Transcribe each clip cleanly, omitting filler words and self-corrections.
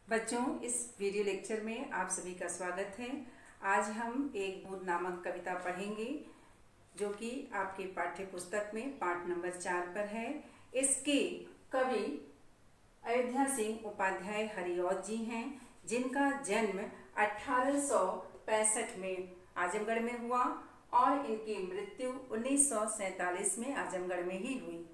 बच्चों, इस video lecture में आप सभी का स्वागत है। आज हम एक बूंद नामक कविता पढ़ेंगे जो कि आपके पाठ्य पुस्तक में पाठ नंबर 4 पर है। इसके कवि अयोध्या सिंह उपाध्याय हरिऔध जी हैं, जिनका जन्म 1865 में आजमगढ़ में हुआ और इनकी मृत्यु 1947 में आजमगढ़ में ही हुई।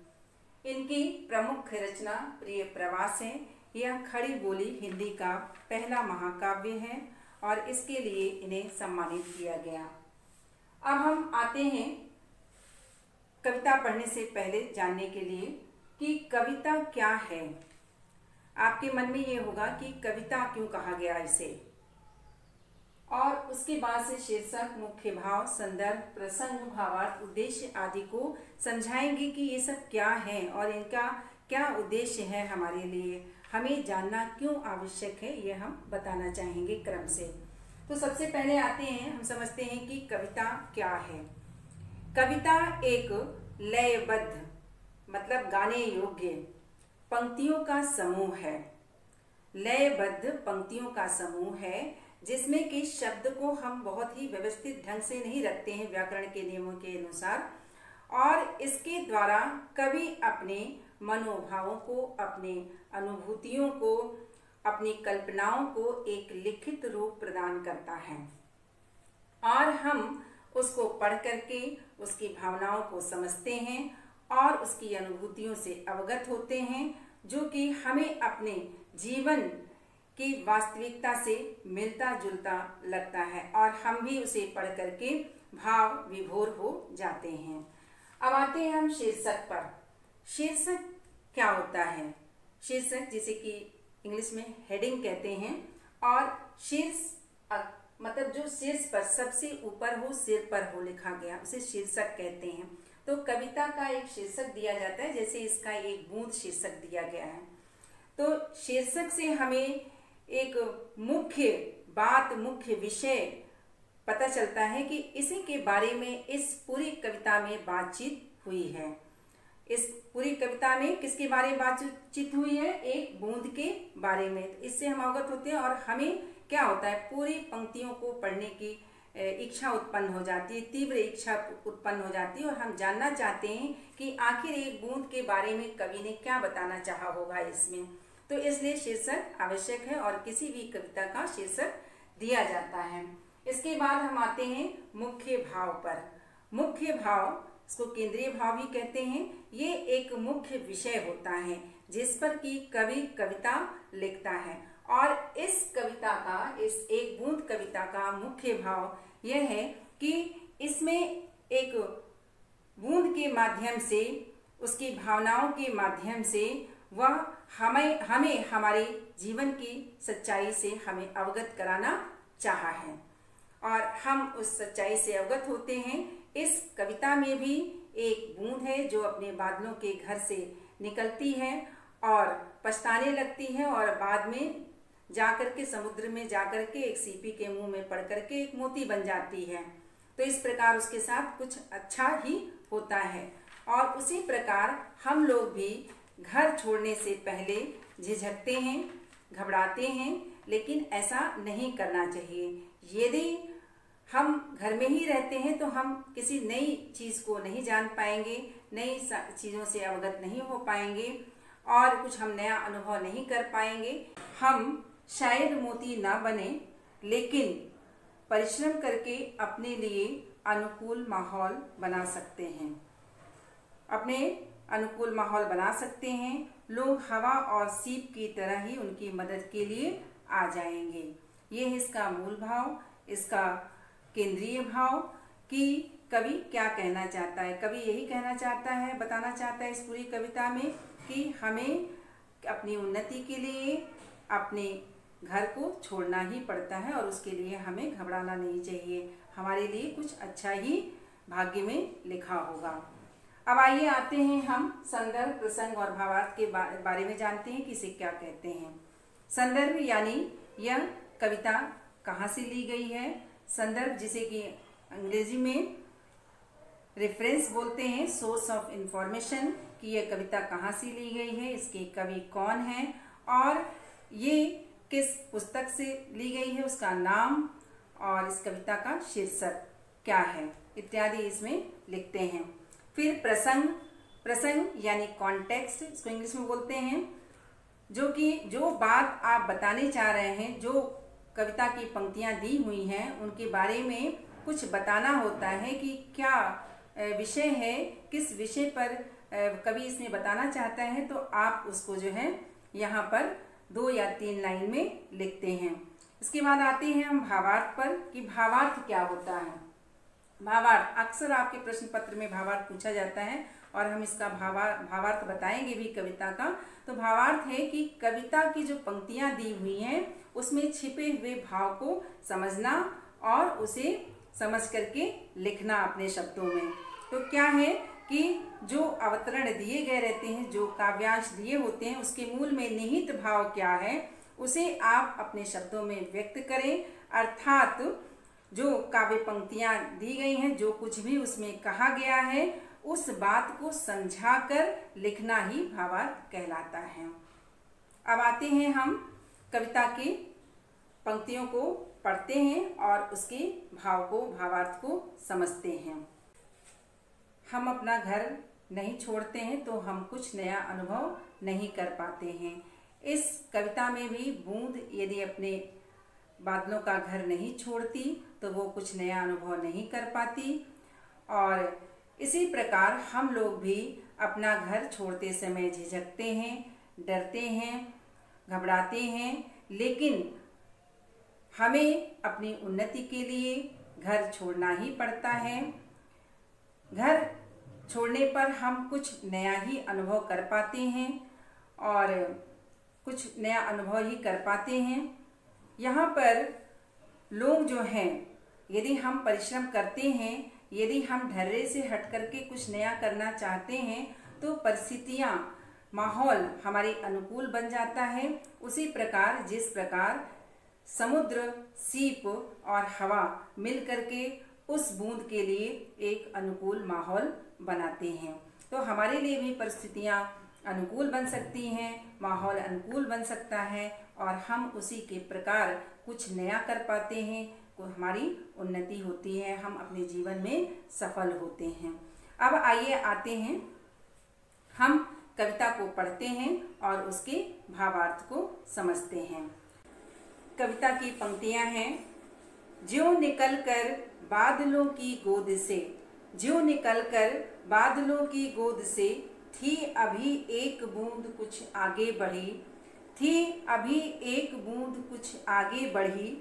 इनकी प्रमुख रचना प्रिय प्रवास है। यह खड़ी बोली हिंदी का पहला महाकाव्य है और इसके लिए इन्हें सम्मानित किया गया। अब हम आते हैं कविता पढ़ने से पहले जानने के लिए कि कविता क्या है। आपके मन में ये होगा कि कविता क्यों कहा गया इसे, और उसके बाद से शीर्षक, मुख्य भाव, संदर्भ, प्रसंग, भावार्थ, उद्देश्य आदि को समझाएंगे कि ये सब क्या है और इनका क्या उद्देश्य है, हमारे लिए हमें जानना क्यों आवश्यक है, ये हम बताना चाहेंगे क्रम से। तो सबसे पहले आते हैं, हम समझते हैं कि कविता क्या है। कविता एक लयबद्ध मतलब गाने योग्य पंक्तियों का समूह है। लयबद्ध पंक्तियों का समूह है जिसमें कि शब्द को हम बहुत ही व्यवस्थित ढंग से नहीं रखते हैं व्याकरण के नियमों के अनुसार, और इसके द्वारा कवि अपने मनोभावों को, अपने अनुभूतियों को, अपनी कल्पनाओं को एक लिखित रूप प्रदान करता है और हम उसको पढ़ करके उसकी भावनाओं को समझते हैं और उसकी अनुभूतियों से अवगत होते हैं, जो कि हमें अपने जीवन की वास्तविकता से मिलता जुलता लगता है और हम भी उसे पढ़ करके भाव विभोर हो जाते हैं। अब आते हैं हम शीर्षक पर। शीर्षक क्या होता है? शीर्षक जिसे कि इंग्लिश में हेडिंग कहते हैं, और शीर्ष मतलब जो शीर्ष पर सबसे ऊपर हो, सिर पर हो लिखा गया, उसे शीर्षक कहते हैं। तो कविता का एक शीर्षक दिया जाता है, जैसे इसका एक बूंद शीर्षक दिया गया है। तो शीर्षक से हमें एक मुख्य बात, मुख्य विषय पता चलता है कि इसी के बारे में इस पूरी कविता में बातचीत हुई है। इस पूरी कविता में किसके बारे में बातचीत हुई है? एक बूंद के बारे में। इससे हम अवगत होते हैं और हमें क्या होता है, पूरी पंक्तियों को पढ़ने की इच्छा उत्पन्न हो जाती है, तीव्र इच्छा उत्पन्न हो जाती है, और हम जानना चाहते हैं कि आखिर एक बूंद के बारे में कवि ने क्या बताना चाहा होगा इसमें। तो इसलिए शीर्षक आवश्यक है और किसी भी कविता का शीर्षक दिया जाता है। इसके बाद हम आते हैं मुख्य भाव पर। मुख्य भाव, इसको केंद्रीय भाव भी कहते हैं। ये एक मुख्य विषय होता है जिस पर कि कवि कविता लिखता है, और इस कविता का, इस एक बूंद कविता का मुख्य भाव यह है कि इसमें एक बूंद के माध्यम से, उसकी भावनाओं के माध्यम से वह हमें हमारे जीवन की सच्चाई से हमें अवगत कराना चाहा है, और हम उस सच्चाई से अवगत होते हैं। इस कविता में भी एक बूंद है जो अपने बादलों के घर से निकलती है और पछताने लगती है, और बाद में जाकर के समुद्र में जाकर के एक सीपी के मुंह में पड़ करके एक मोती बन जाती है। तो इस प्रकार उसके साथ कुछ अच्छा ही होता है, और उसी प्रकार हम लोग भी घर छोड़ने से पहले झिझकते हैं, घबराते हैं, लेकिन ऐसा नहीं करना चाहिए। यदि हम घर में ही रहते हैं तो हम किसी नई चीज़ को नहीं जान पाएंगे, नई चीज़ों से अवगत नहीं हो पाएंगे और कुछ हम नया अनुभव नहीं कर पाएंगे। हम शायद मोती ना बने, लेकिन परिश्रम करके अपने लिए अनुकूल माहौल बना सकते हैं, अपने अनुकूल माहौल बना सकते हैं। लोग हवा और सीप की तरह ही उनकी मदद के लिए आ जाएंगे। ये है इसका मूल भाव, इसका केंद्रीय भाव कि कवि क्या कहना चाहता है। कवि यही कहना चाहता है, बताना चाहता है इस पूरी कविता में कि हमें अपनी उन्नति के लिए अपने घर को छोड़ना ही पड़ता है, और उसके लिए हमें घबराना नहीं चाहिए। हमारे लिए कुछ अच्छा ही भाग्य में लिखा होगा। अब आइए आते हैं हम संदर्भ, प्रसंग और भावार्थ के बारे में जानते हैं कि इसे क्या कहते हैं। संदर्भ यानी यह कविता कहाँ से ली गई है। संदर्भ जिसे कि अंग्रेजी में रेफरेंस बोलते हैं, सोर्स ऑफ इंफॉर्मेशन, कि यह कविता कहाँ से ली गई है, इसके कवि कौन हैं और ये किस पुस्तक से ली गई है, उसका नाम और इस कविता का शीर्षक क्या है इत्यादि इसमें लिखते हैं। फिर प्रसंग यानी कॉन्टेक्स्ट, इसको इंग्लिश में बोलते हैं, जो बात आप बताने चाह रहे हैं, जो कविता की पंक्तियां दी हुई हैं उनके बारे में कुछ बताना होता है कि क्या विषय है, किस विषय पर कवि इसमें बताना चाहता है, तो आप उसको जो है यहाँ पर 2 या 3 लाइन में लिखते हैं। इसके बाद आते हैं हम भावार्थ पर कि भावार्थ क्या होता है। भावार्थ अक्सर आपके प्रश्न पत्र में भावार्थ पूछा जाता है और हम इसका भावार्थ बताएंगे भी कविता का। तो भावार्थ है कि कविता की जो पंक्तियां दी हुई हैं उसमें छिपे हुए भाव को समझना और उसे समझ करके लिखना अपने शब्दों में। तो क्या है कि जो अवतरण दिए गए रहते हैं, जो काव्यांश दिए होते हैं, उसके मूल में निहित भाव क्या है उसे आप अपने शब्दों में व्यक्त करें। अर्थात जो काव्य पंक्तियां दी गई हैं, जो कुछ भी उसमें कहा गया है, उस बात को समझाकर लिखना ही भावार्थ कहलाता है। अब आते हैं हम कविता की पंक्तियों को पढ़ते हैं और उसके भाव को, भावार्थ को समझते हैं। हम अपना घर नहीं छोड़ते हैं तो हम कुछ नया अनुभव नहीं कर पाते हैं। इस कविता में भी बूंद यदि अपने बादलों का घर नहीं छोड़ती तो वो कुछ नया अनुभव नहीं कर पाती। और इसी प्रकार हम लोग भी अपना घर छोड़ते समय झिझकते हैं, डरते हैं, घबराते हैं, लेकिन हमें अपनी उन्नति के लिए घर छोड़ना ही पड़ता है। घर छोड़ने पर हम कुछ नया ही अनुभव कर पाते हैं और कुछ नया अनुभव ही कर पाते हैं। यहाँ पर लोग जो हैं, यदि हम परिश्रम करते हैं, यदि हम धैर्य से हट करके कुछ नया करना चाहते हैं तो परिस्थितियाँ, माहौल हमारे अनुकूल बन जाता है। उसी प्रकार जिस प्रकार समुद्र, सीप और हवा मिल करके उस बूंद के लिए एक अनुकूल माहौल बनाते हैं, तो हमारे लिए भी परिस्थितियाँ अनुकूल बन सकती हैं, माहौल अनुकूल बन सकता है और हम उसी के प्रकार कुछ नया कर पाते हैं, हमारी उन्नति होती है, हम अपने जीवन में सफल होते हैं। अब आइए आते हैं, हम कविता को पढ़ते हैं और उसके भावार्थ को समझते हैं। कविता की पंक्तियां हैं। ज्यों निकल कर बादलों की गोद से, ज्यों निकल कर बादलों की गोद से, थी अभी एक बूंद कुछ आगे बढ़ी, थी अभी एक बूंद कुछ आगे बढ़ी,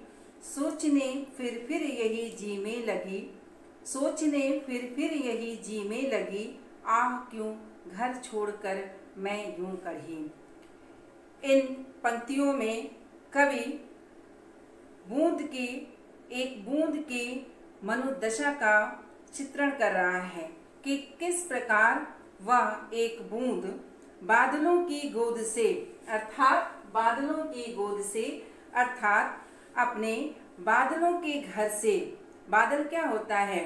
सोचने फिर यही जी में लगी, सोचने फिर यही जी में लगी, आह क्यों घर छोड़कर मैं यूं कढ़ी। इन पंक्तियों में कवि एक बूंद की मनोदशा का चित्रण कर रहा है कि किस प्रकार वह एक बूंद बादलों की गोद से, अर्थात बादलों की गोद से, अर्थात अपने बादलों के घर से। बादल क्या होता है?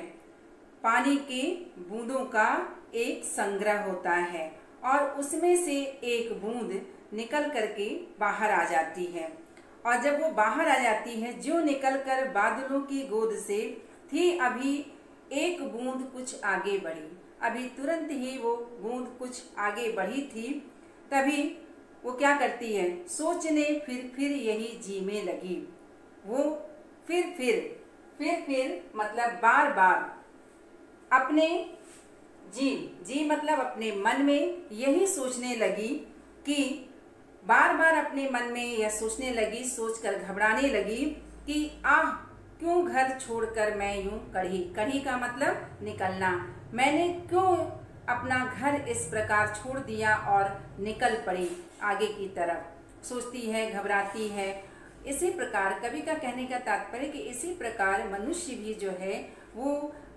पानी के बूंदों का एक संग्रह होता है और उसमें से एक बूंद निकल करके बाहर आ जाती है। और जब वो बाहर आ जाती है, जो निकल कर बादलों की गोद से, थी अभी एक बूंद कुछ आगे बढ़ी, अभी तुरंत ही वो बूंद कुछ आगे बढ़ी थी, तभी वो क्या करती है? सोचने फिर यही जी में लगी। वो फिर मतलब बार बार अपने जी मतलब अपने मन में यही सोचने लगी कि बार बार अपने मन में यह सोचने लगी, सोचकर घबराने लगी कि आह क्यों घर छोड़कर मैं यूं कढ़ी। कढ़ी का मतलब निकलना। मैंने क्यों अपना घर इस प्रकार छोड़ दिया और निकल पड़ी आगे की तरफ। सोचती है, घबराती है। इसी प्रकार कवि का कहने का तात्पर्य कि इसी प्रकार मनुष्य भी जो है वो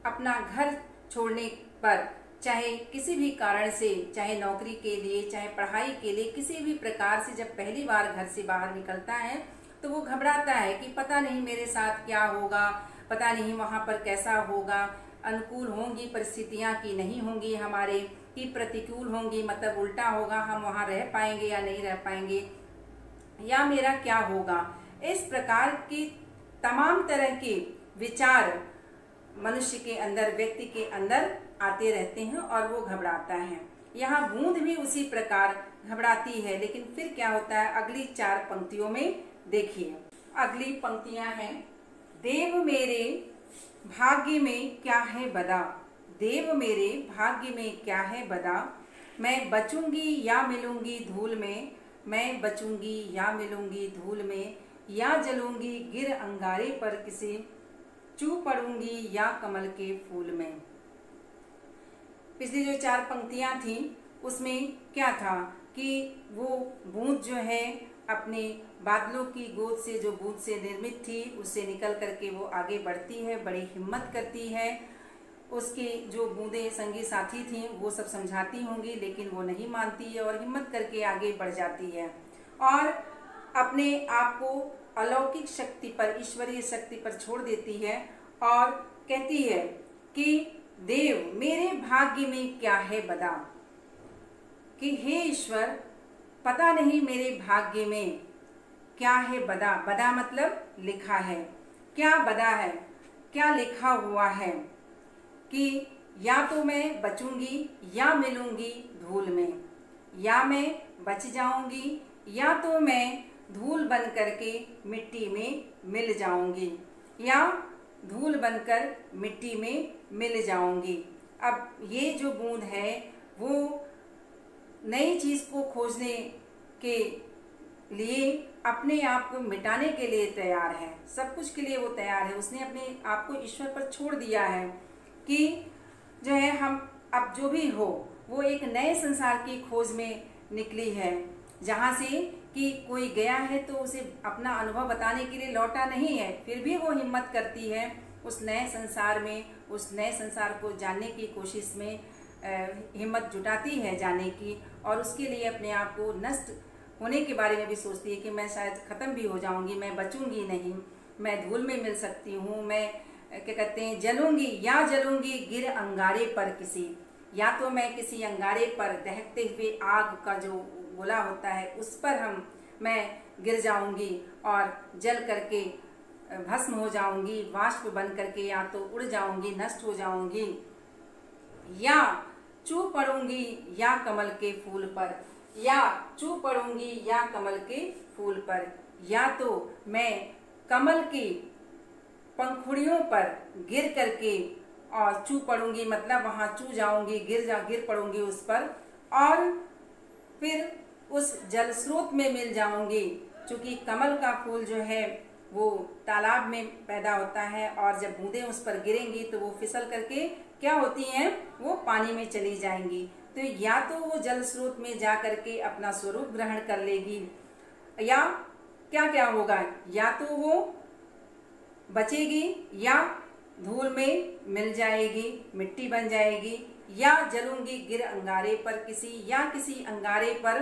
अपना घर छोड़ने पर, चाहे किसी भी कारण से, चाहे नौकरी के लिए, चाहे पढ़ाई के लिए, किसी भी प्रकार से जब पहली बार घर से बाहर निकलता है तो वो घबराता है कि पता नहीं मेरे साथ क्या होगा, पता नहीं वहाँ पर कैसा होगा, अनुकूल होंगी परिस्थितियाँ कि नहीं होंगी हमारे, कि प्रतिकूल होंगी मतलब उल्टा होगा, हम वहाँ रह पाएंगे या नहीं रह पाएंगे। या मेरा क्या होगा। इस प्रकार की तमाम तरह के विचार मनुष्य के अंदर, व्यक्ति के अंदर आते रहते हैं और वो घबराता है। यहाँ बूंद भी उसी प्रकार घबराती है, लेकिन फिर क्या होता है अगली 4 पंक्तियों में देखिए। अगली पंक्तियां हैं, देव मेरे भाग्य में क्या है बदा, देव मेरे भाग्य में क्या है बदा, मैं बचूंगी या मिलूंगी धूल में, मैं बचूंगी या मिलूंगी धूल में, या जलूंगी गिर अंगारे पर किसी, चू पड़ूंगी या कमल के फूल में। पिछली जो 4 पंक्तियां थी उसमें क्या था कि वो बूंद जो है अपने बादलों की गोद से, जो बूंद से निर्मित थी, उससे निकल करके वो आगे बढ़ती है, बड़ी हिम्मत करती है। उसके जो बूंदें संगी साथी थी वो सब समझाती होंगी, लेकिन वो नहीं मानती है और हिम्मत करके आगे बढ़ जाती है और अपने आप को अलौकिक शक्ति पर, ईश्वरीय शक्ति पर छोड़ देती है और कहती है कि देव मेरे भाग्य में क्या है बदा, कि हे ईश्वर पता नहीं मेरे भाग्य में क्या है बदा। बदा मतलब लिखा है। क्या बदा है, क्या लिखा हुआ है कि या तो मैं बचूंगी या मिलूंगी धूल में, या मैं बच जाऊंगी या तो मैं धूल बन करके मिट्टी में मिल जाऊंगी, या धूल बनकर मिट्टी में मिल जाऊंगी। अब ये जो बूंद है वो नई चीज को खोजने के लिए, अपने आप को मिटाने के लिए तैयार है, सब कुछ के लिए वो तैयार है। उसने अपने आप को ईश्वर पर छोड़ दिया है कि जो है हम अब जो भी हो वो एक नए संसार की खोज में निकली है, जहाँ से कि कोई गया है तो उसे अपना अनुभव बताने के लिए लौटा नहीं है, फिर भी वो हिम्मत करती है उस नए संसार में, उस नए संसार को जानने की कोशिश में हिम्मत जुटाती है जाने की, और उसके लिए अपने आप को नष्ट होने के बारे में भी सोचती है कि मैं शायद ख़त्म भी हो जाऊंगी, मैं बचूंगी नहीं, मैं धूल में मिल सकती हूँ, मैं क्या कहते हैं जलूंगी, या जलूंगी गिर अंगारे पर किसी, या तो मैं किसी अंगारे पर, दहकते हुए आग का जो गोला होता है उस पर मैं गिर जाऊंगी और जल करके भस्म हो जाऊंगी, वाष्प बन करके या तो उड़ जाऊंगी, नष्ट हो जाऊंगी, या चू पड़ूंगी या कमल के फूल पर, या चू पड़ूंगी या कमल के फूल पर, या तो मैं कमल की पंखुड़ियों पर गिर करके और चू पड़ूंगी मतलब वहां चू जाऊंगी, गिर पड़ूंगी उस पर, और फिर उस जल स्रोत में मिल जाऊंगी। चूंकि कमल का फूल जो है वो तालाब में पैदा होता है और जब बूंदें उस पर गिरेंगी तो वो फिसल करके क्या होती हैं, वो पानी में चली जाएंगी। तो या तो वो जल स्रोत में जा करके अपना स्वरूप ग्रहण कर लेगी, या क्या क्या होगा, या तो वो बचेगी या धूल में मिल जाएगी, मिट्टी बन जाएगी, या जलूंगी गिर अंगारे पर किसी, या किसी अंगारे पर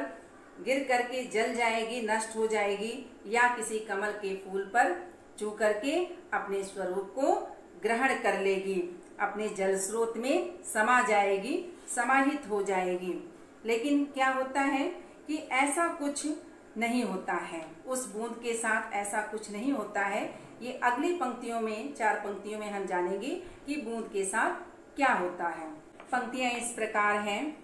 गिर करके जल जाएगी, नष्ट हो जाएगी, या किसी कमल के फूल पर चू करके अपने स्वरूप को ग्रहण कर लेगी, अपने जल स्रोत में समा जाएगी, समाहित हो जाएगी। लेकिन क्या होता है कि ऐसा कुछ नहीं होता है, उस बूंद के साथ ऐसा कुछ नहीं होता है। ये अगली पंक्तियों में, 4 पंक्तियों में हम जानेंगे कि बूंद के साथ क्या होता है। पंक्तियां इस प्रकार हैं,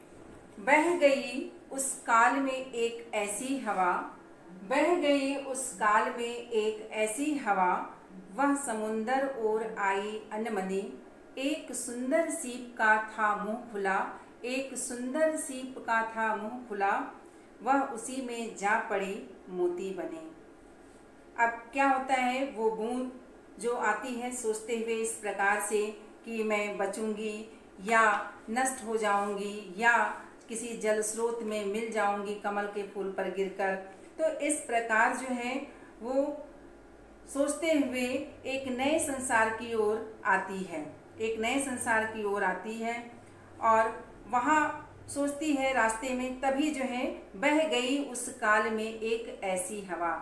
बह गई उस काल में एक ऐसी हवा, बह गई उस काल में एक ऐसी हवा, वह समुंदर ओर आई अनमनी, एक सुंदर सीप का था मुंह खुला, एक सुंदर सीप का था मुंह खुला, वह उसी में जा पड़ी मोती बने। अब क्या होता है, वो बूंद जो आती है सोचते हुए इस प्रकार से कि मैं बचूंगी या नष्ट हो जाऊंगी या किसी जल स्रोत में मिल जाऊंगी कमल के फूल पर गिरकर, तो इस प्रकार जो है वो सोचते हुए एक नए संसार की ओर आती है, एक नए संसार की ओर आती है और वहाँ सोचती है रास्ते में, तभी जो है बह गई उस काल में एक ऐसी हवा।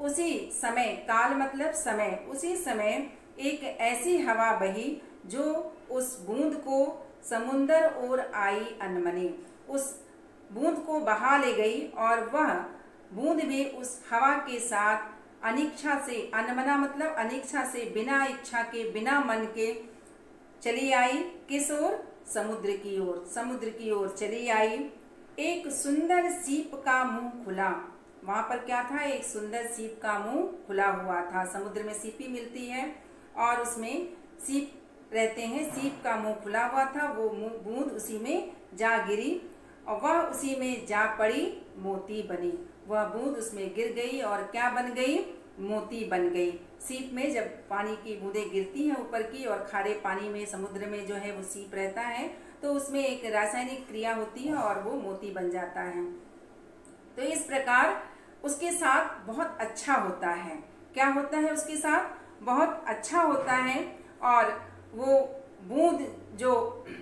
उसी समय, काल मतलब समय, उसी समय एक ऐसी हवा बही जो उस बूंद को समुंदर ओर आई अनमनी, उस बूंद को बहा ले गई और वह बूंद भी उस हवा के साथ अनिच्छा से, अनमना मतलब अनिच्छा से, बिना इच्छा के, बिना मन के चली आई। किस ओर? समुद्र की ओर। समुद्र की ओर चली आई। एक सुंदर सीप का मुंह खुला। वहां पर क्या था? एक सुंदर सीप का मुंह खुला हुआ था। समुद्र में सीपी मिलती है और उसमें सीप रहते हैं। सीप का मुंह खुला हुआ था, वो बूंद उसी में जा गिरी और वह उसी में जा पड़ी, मोती बनी। वह बूंद उसमें गिर गई और क्या बन गई? मोती बन गई। सीप में जब पानी की बूंदें गिरती हैं ऊपर की और खारे पानी में, समुद्र में जो है वो सीप रहता है, तो उसमें एक रासायनिक क्रिया होती है और वो मोती बन जाता है। तो इस प्रकार उसके साथ बहुत अच्छा होता है। क्या होता है उसके साथ? बहुत अच्छा होता है। और वो बूंद जो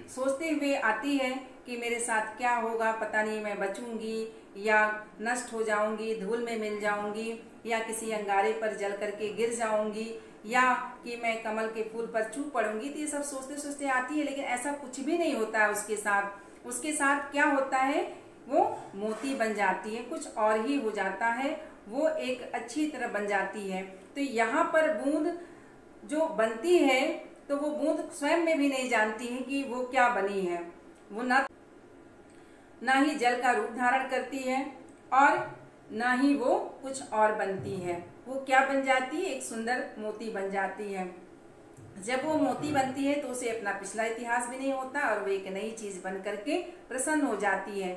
सोचते हुए आती है कि मेरे साथ क्या होगा, पता नहीं मैं बचूंगी या नष्ट हो जाऊंगी, धूल में मिल जाऊंगी, या किसी अंगारे पर जल करके गिर जाऊंगी, या कि मैं कमल के फूल पर चूक पड़ूंगी। तो ये सब सोचते सोचते आती है, लेकिन ऐसा कुछ भी नहीं होता है उसके साथ। उसके साथ क्या होता है? वो मोती बन जाती है, कुछ और ही हो जाता है, वो एक अच्छी तरह बन जाती है। तो यहाँ पर बूंद जो बनती है, तो वो बूंद स्वयं में भी नहीं जानती है कि वो क्या बनी है। वो ना ही जल का रूप धारण करती है और ना ही वो कुछ और बनती है। वो क्या बन जाती है? एक सुंदर मोती बन जाती है। जब वो मोती बनती है तो उसे अपना पिछला इतिहास भी नहीं होता और वो एक नई चीज बन करके प्रसन्न हो जाती है।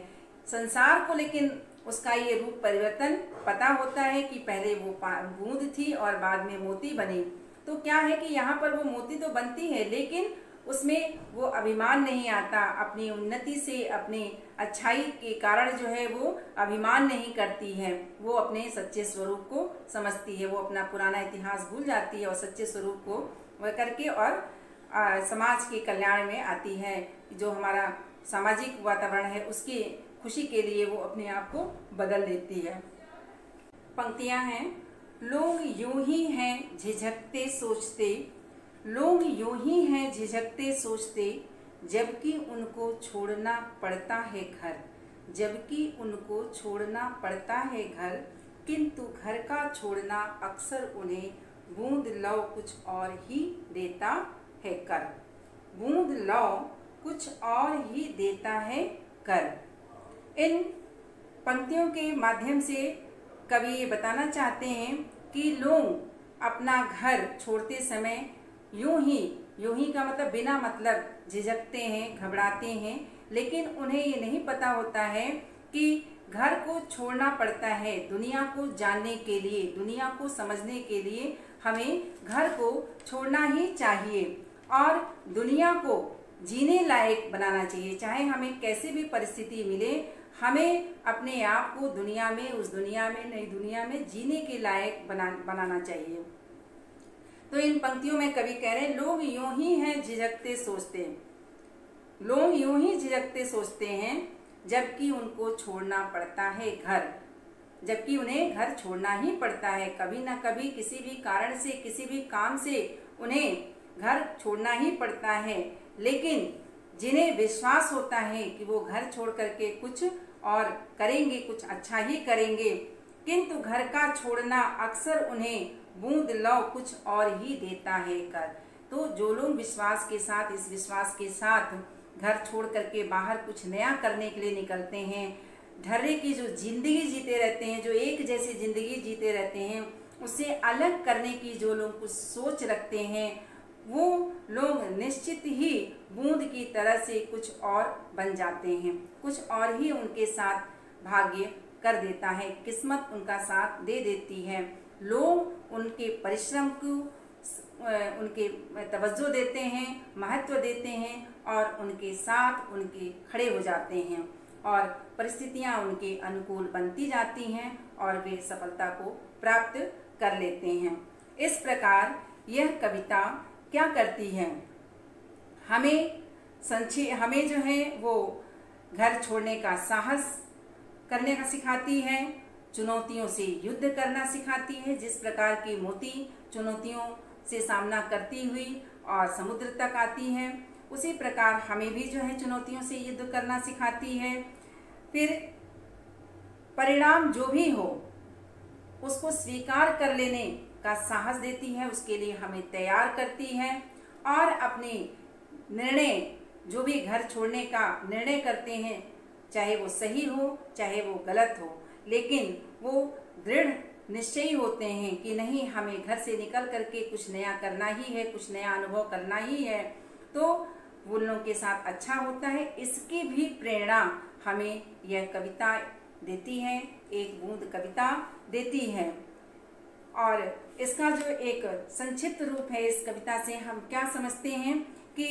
संसार को लेकिन उसका ये रूप परिवर्तन पता होता है कि पहले वो बूंद थी और बाद में मोती बनी। तो क्या है कि यहाँ पर वो मोती तो बनती है, लेकिन उसमें वो अभिमान नहीं आता। अपनी उन्नति से, अपनी अच्छाई के कारण जो है वो अभिमान नहीं करती है। वो अपने सच्चे स्वरूप को समझती है। वो अपना पुराना इतिहास भूल जाती है और सच्चे स्वरूप को वह करके और समाज के कल्याण में आती है। जो हमारा सामाजिक वातावरण है उसकी खुशी के लिए वो अपने आप को बदल लेती है। पंक्तियां हैं। लोग यूं ही हैं झिझकते सोचते, लोग यूं ही हैं झिझकते सोचते, जबकि उनको छोड़ना पड़ता है घर, जबकि उनको छोड़ना पड़ता है घर, किंतु घर का छोड़ना अक्सर उन्हें बूंद लौ कुछ और ही देता है कर। बूंद लौ कुछ और ही देता है कर। इन पंक्तियों के माध्यम से कवि ये बताना चाहते हैं कि लोग अपना घर छोड़ते समय यूं ही का मतलब बिना मतलब झिझकते हैं, घबराते हैं, लेकिन उन्हें ये नहीं पता होता है कि घर को छोड़ना पड़ता है। दुनिया को जानने के लिए, दुनिया को समझने के लिए हमें घर को छोड़ना ही चाहिए और दुनिया को जीने लायक बनाना चाहिए। चाहे हमें कैसी भी परिस्थिति मिले, हमें अपने आप को दुनिया में, उस दुनिया में, नई दुनिया में जीने के लायक बनाना चाहिए। तो इन पंक्तियों में कवि कह रहे हैं, लोग यूं ही हैं झिझकते सोचते, लोग यूं ही झिझकते सोचते हैं, जबकि उनको छोड़ना पड़ता है घर, जबकि उन्हें घर छोड़ना ही पड़ता है। कभी ना कभी किसी भी कारण से, किसी भी काम से उन्हें घर छोड़ना ही पड़ता है। लेकिन जिन्हें विश्वास होता है कि वो घर छोड़ करके कुछ और करेंगे, कुछ अच्छा ही करेंगे, किंतु घर का छोड़ना अक्सर उन्हें बूंद लौ कुछ और ही देता है कर। तो जो लोग विश्वास के साथ, इस विश्वास के साथ घर छोड़ करके बाहर कुछ नया करने के लिए निकलते हैं, ढर्रे की जो जिंदगी जीते रहते हैं, जो एक जैसी जिंदगी जीते रहते हैं, उससे अलग करने की जो लोग कुछ सोच रखते हैं, वो लोग निश्चित ही बूंद की तरह से कुछ और बन जाते हैं। कुछ और ही उनके साथ भाग्य कर देता है, किस्मत उनका साथ दे देती है। लोग उनके परिश्रम को, उनके तवज्जो देते हैं, महत्व देते हैं और उनके साथ उनके खड़े हो जाते हैं और परिस्थितियां उनके अनुकूल बनती जाती हैं और वे सफलता को प्राप्त कर लेते हैं। इस प्रकार यह कविता क्या करती है, हमें जो है वो घर छोड़ने का साहस करने का सिखाती है, चुनौतियों से युद्ध करना सिखाती है। जिस प्रकार की मोती चुनौतियों से सामना करती हुई और समुद्र तक आती है, उसी प्रकार हमें भी जो है चुनौतियों से युद्ध करना सिखाती है। फिर परिणाम जो भी हो उसको स्वीकार कर लेने का साहस देती है, उसके लिए हमें तैयार करती है और अपने निर्णय जो भी घर छोड़ने का निर्णय करते हैं, चाहे वो सही हो चाहे वो गलत हो, लेकिन वो दृढ़ निश्चयी होते हैं कि नहीं, हमें घर से निकल करके कुछ नया करना ही है, कुछ नया अनुभव करना ही है, तो उन लोगों के साथ अच्छा होता है। इसकी भी प्रेरणा हमें यह कविता देती है, एक बूंद कविता देती है। और इसका जो एक संक्षिप्त रूप है, इस कविता से हम क्या समझते हैं कि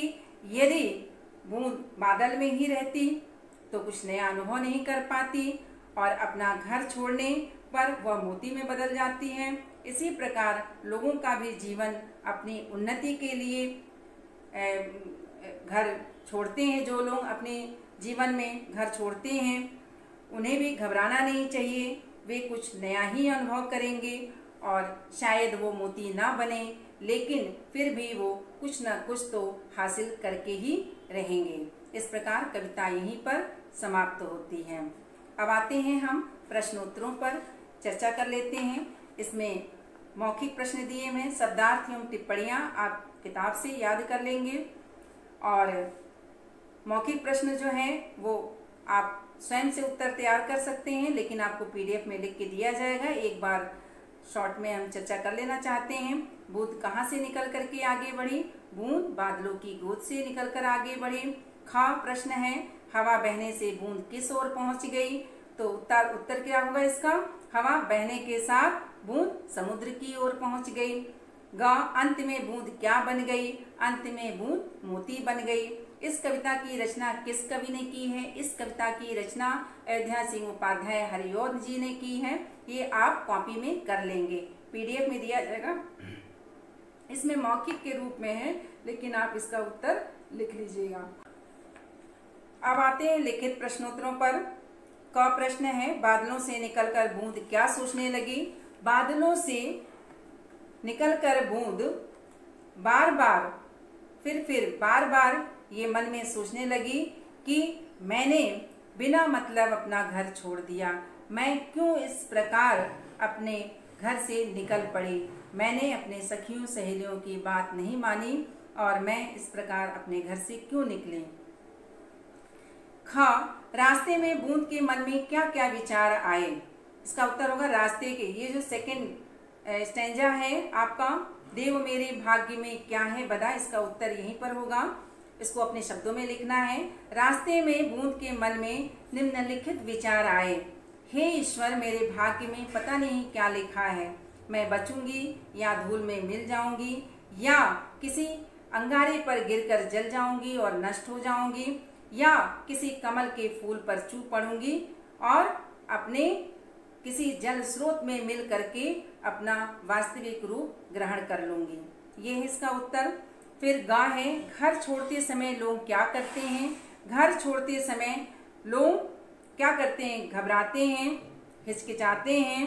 यदि बूंद बादल में ही रहती तो कुछ नया अनुभव नहीं कर पाती और अपना घर छोड़ने पर वह मोती में बदल जाती है। इसी प्रकार लोगों का भी जीवन अपनी उन्नति के लिए घर छोड़ते हैं, जो लोग अपने जीवन में घर छोड़ते हैं उन्हें भी घबराना नहीं चाहिए, वे कुछ नया ही अनुभव करेंगे और शायद वो मोती ना बने, लेकिन फिर भी वो कुछ न कुछ तो हासिल करके ही रहेंगे। इस प्रकार कविता यहीं पर समाप्त होती है। अब आते हैं हम प्रश्नोत्तरों पर, चर्चा कर लेते हैं। इसमें मौखिक प्रश्न दिए हुए, शब्दार्थ एवं टिप्पणियाँ आप किताब से याद कर लेंगे और मौखिक प्रश्न जो है वो आप स्वयं से उत्तर तैयार कर सकते हैं, लेकिन आपको PDF में लिख के दिया जाएगा। एक बार शॉर्ट में हम चर्चा कर लेना चाहते हैं। बूंद कहाँ से निकल करके आगे बढ़ी? बूंद बादलों की गोद से निकलकर आगे बढ़ी। खा प्रश्न है, हवा बहने से बूंद किस ओर पहुंच गई? तो उत्तर क्या होगा इसका? हवा बहने के साथ बूंद समुद्र की ओर पहुंच गई। गा अंत में बूंद क्या बन गई? अंत में बूंद मोती बन गई। इस कविता की रचना किस कवि ने की है? इस कविता की रचना अयोध्या सिंह उपाध्याय हरिऔध जी ने की है। ये आप कॉपी में कर लेंगे, PDF में दिया जाएगा। इसमें मौखिक के रूप में है, लेकिन आप इसका उत्तर लिख लीजिएगा। अब आते हैं लिखित प्रश्नोत्तरों पर। क प्रश्न है, बादलों से निकलकर बूंद क्या सोचने लगी? बादलों से निकलकर बूंद बार बार ये मन में सोचने लगी कि मैंने बिना मतलब अपना घर छोड़ दिया, मैं क्यों इस प्रकार अपने घर से निकल पड़ी, मैंने अपने सखियों सहेलियों की बात नहीं मानी और मैं इस प्रकार अपने घर से क्यों निकली। खा रास्ते में बूंद के मन में क्या क्या विचार आए? इसका उत्तर होगा रास्ते के। ये जो सेकंड स्टैंजा है आपका, देव मेरे भाग्य में क्या है बदा, इसका उत्तर यहीं पर होगा। इसको अपने शब्दों में लिखना है। रास्ते में बूंद के मन में निम्नलिखित विचार आए। हे ईश्वर, मेरे भाग्य में पता नहीं क्या लिखा है, मैं बचूंगी या धूल में मिल जाऊंगी या किसी अंगारे पर गिरकर जल जाऊंगी और नष्ट हो जाऊंगी या किसी कमल के फूल पर चू पड़ूंगी और अपने किसी जल स्रोत में मिल करके अपना वास्तविक रूप ग्रहण कर लूंगी। ये है इसका उत्तर। फिर गा है, घर छोड़ते समय लोग क्या करते हैं? घर छोड़ते समय लोग क्या करते हैं? घबराते हैं, हिचकिचाते हैं,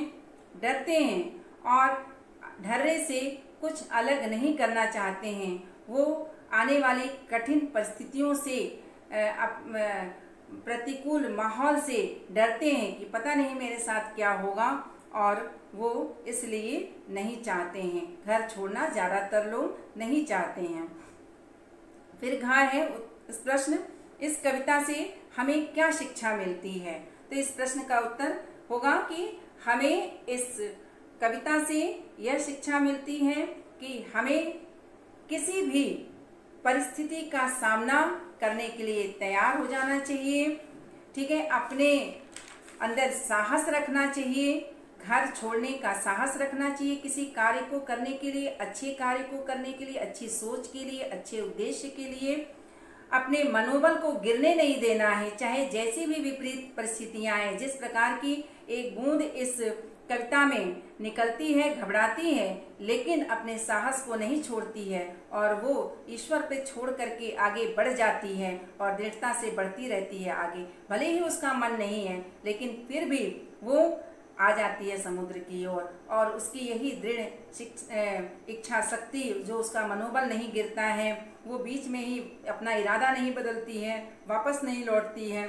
डरते हैं और ढर्रे से कुछ अलग नहीं करना चाहते हैं। वो आने वाली कठिन परिस्थितियों से, प्रतिकूल माहौल से डरते हैं कि पता नहीं मेरे साथ क्या होगा और वो इसलिए नहीं चाहते हैं, घर छोड़ना ज़्यादातर लोग नहीं चाहते हैं। फिर घा है इस प्रश्न, इस कविता से हमें क्या शिक्षा मिलती है? तो इस प्रश्न का उत्तर होगा कि हमें इस कविता से यह शिक्षा मिलती है कि हमें किसी भी परिस्थिति का सामना करने के लिए तैयार हो जाना चाहिए। ठीक है, अपने अंदर साहस रखना चाहिए, घर छोड़ने का साहस रखना चाहिए, किसी कार्य को करने के लिए, अच्छे कार्य को करने के लिए, अच्छी सोच के लिए, अच्छे उद्देश्य के लिए अपने मनोबल को गिरने नहीं देना है, चाहे जैसी भी विपरीत परिस्थितियां आए। जिस प्रकार की एक बूंद इस कविता में निकलती है, घबराती है, लेकिन अपने साहस को नहीं छोड़ती है और वो ईश्वर पे छोड़ करके आगे बढ़ जाती है और दृढ़ता से बढ़ती रहती है आगे। भले ही उसका मन नहीं है, लेकिन फिर भी वो आ जाती है समुद्र की ओर और उसकी यही दृढ़ इच्छा शक्ति, जो उसका मनोबल नहीं गिरता है, वो बीच में ही अपना इरादा नहीं बदलती है, वापस नहीं लौटती है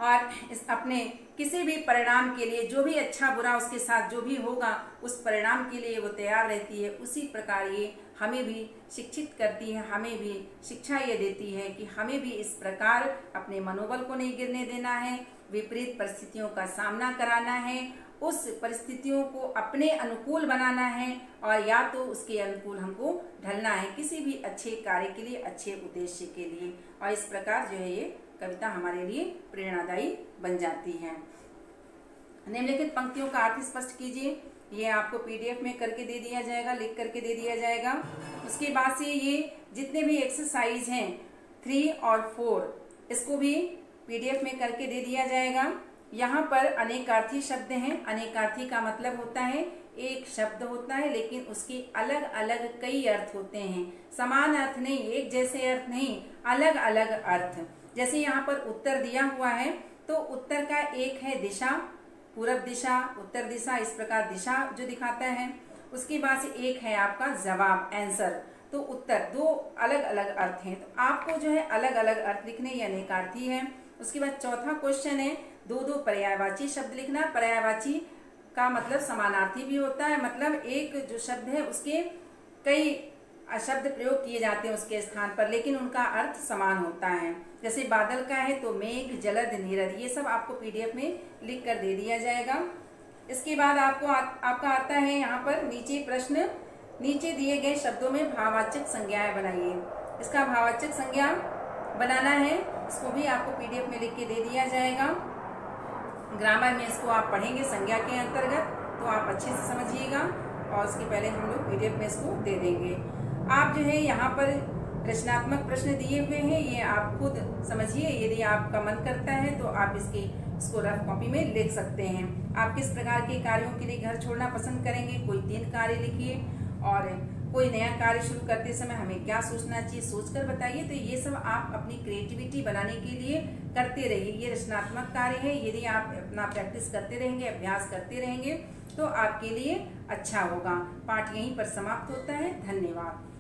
और इस अपने किसी भी परिणाम के लिए, जो भी अच्छा बुरा उसके साथ जो भी होगा उस परिणाम के लिए वो तैयार रहती है। उसी प्रकार ये हमें भी शिक्षित करती है, हमें भी शिक्षा ये देती है कि हमें भी इस प्रकार अपने मनोबल को नहीं गिरने देना है, विपरीत परिस्थितियों का सामना कराना है, उस परिस्थितियों को अपने अनुकूल बनाना है और या तो उसके अनुकूल हमको ढलना है किसी भी अच्छे कार्य के लिए, अच्छे उद्देश्य के लिए। और इस प्रकार जो है ये कविता हमारे लिए प्रेरणादायी बन जाती है। निम्नलिखित पंक्तियों का अर्थ स्पष्ट कीजिए। ये आपको पीडीएफ में करके दे दिया जाएगा, लिख करके दे दिया जाएगा। उसके बाद से ये जितने भी एक्सरसाइज हैं 3 और 4 इसको भी पीडीएफ में करके दे दिया जाएगा। यहाँ पर अनेकार्थी शब्द हैं। अनेकार्थी का मतलब होता है एक शब्द होता है लेकिन उसके अलग अलग कई अर्थ होते हैं, समान अर्थ नहीं, एक जैसे अर्थ नहीं, अलग अलग अर्थ। जैसे यहाँ पर उत्तर दिया हुआ है तो उत्तर का एक है दिशा, पूरब दिशा, उत्तर दिशा, इस प्रकार दिशा जो दिखाता है। उसके बाद से एक है आपका जवाब, आंसर। तो उत्तर, दो अलग अलग अर्थ हैं, तो आपको जो है अलग अलग अर्थ लिखने, ये अनेकार्थी है। उसके बाद चौथा क्वेश्चन है दो पर्यायवाची शब्द लिखना। पर्यायवाची का मतलब समानार्थी भी होता है, मतलब एक जो शब्द है उसके कई शब्द प्रयोग किए जाते हैं उसके स्थान पर, लेकिन उनका अर्थ समान होता है। जैसे बादल का है तो मेघ, जलद, नीरद, ये सब आपको पीडीएफ में लिख कर दे दिया जाएगा। इसके बाद आपका आता है यहाँ पर नीचे प्रश्न, नीचे दिए गए शब्दों में भाववाचक संज्ञाएं बनाइए। इसका भाववाचक संज्ञा बनाना है, इसको भी आपको पीडीएफ में लिख के दे दिया जाएगा। ग्रामर में इसको आप पढ़ेंगे संज्ञा के अंतर्गत, तो आप अच्छे से समझिएगा और उसके पहले हम लोग पीडीएफ में इसको दे देंगे। आप जो है यहाँ पर रचनात्मक प्रश्न दिए हुए हैं, ये आप खुद समझिए। यदि आपका मन करता है तो आप इसको रफ कॉपी में लिख सकते हैं। आप किस प्रकार के कार्यों के लिए घर छोड़ना पसंद करेंगे, कोई 3 कार्य लिखिए। और कोई नया कार्य शुरू करते समय हमें क्या सोचना चाहिए, सोचकर बताइए। तो ये सब आप अपनी क्रिएटिविटी बनाने के लिए करते रहिए। ये रचनात्मक कार्य है, यदि आप अपना प्रैक्टिस करते रहेंगे, अभ्यास करते रहेंगे तो आपके लिए अच्छा होगा। पाठ यहीं पर समाप्त होता है। धन्यवाद।